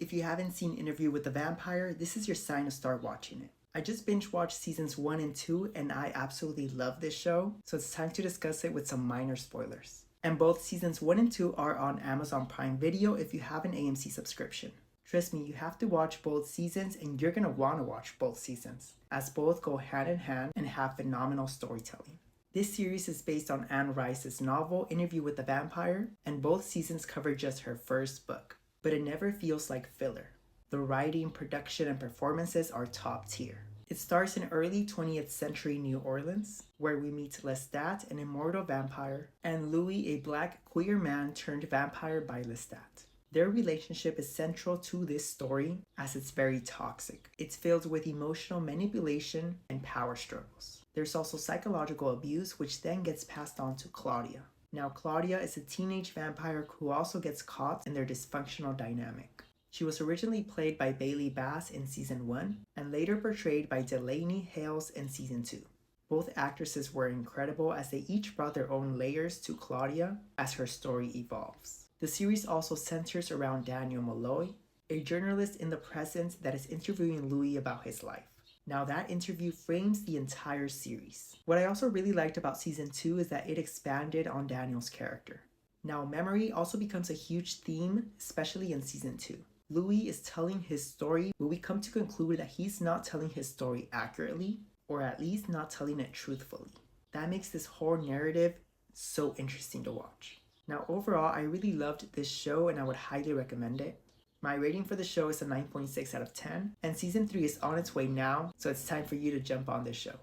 If you haven't seen Interview with the Vampire, this is your sign to start watching it. I just binge watched seasons 1 and 2 and I absolutely love this show, so it's time to discuss it with some minor spoilers. And both seasons 1 and 2 are on Amazon Prime Video if you have an AMC subscription. Trust me, you have to watch both seasons and you're gonna wanna watch both seasons, as both go hand in hand and have phenomenal storytelling. This series is based on Anne Rice's novel Interview with the Vampire, and both seasons cover just her first book. But it never feels like filler. The writing, production, and performances are top tier. It starts in early 20th century New Orleans, where we meet Lestat, an immortal vampire, and Louis, a black queer man turned vampire by Lestat. Their relationship is central to this story as it's very toxic. It's filled with emotional manipulation and power struggles. There's also psychological abuse, which then gets passed on to Claudia. Now, Claudia is a teenage vampire who also gets caught in their dysfunctional dynamic. She was originally played by Bailey Bass in season 1 and later portrayed by Delaney Hales in season 2. Both actresses were incredible as they each brought their own layers to Claudia as her story evolves. The series also centers around Daniel Malloy, a journalist in the present that is interviewing Louis about his life. Now that interview frames the entire series. What I also really liked about season 2 is that it expanded on Daniel's character. Now memory also becomes a huge theme, especially in season 2. Louis is telling his story, but we come to conclude that he's not telling his story accurately, or at least not telling it truthfully. That makes this whole narrative so interesting to watch. Now overall, I really loved this show and I would highly recommend it. My rating for the show is a 9.6 out of 10, and season 3 is on its way now, so it's time for you to jump on this show.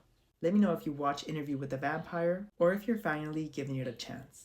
Let me know if you watch Interview with the Vampire, or if you're finally giving it a chance.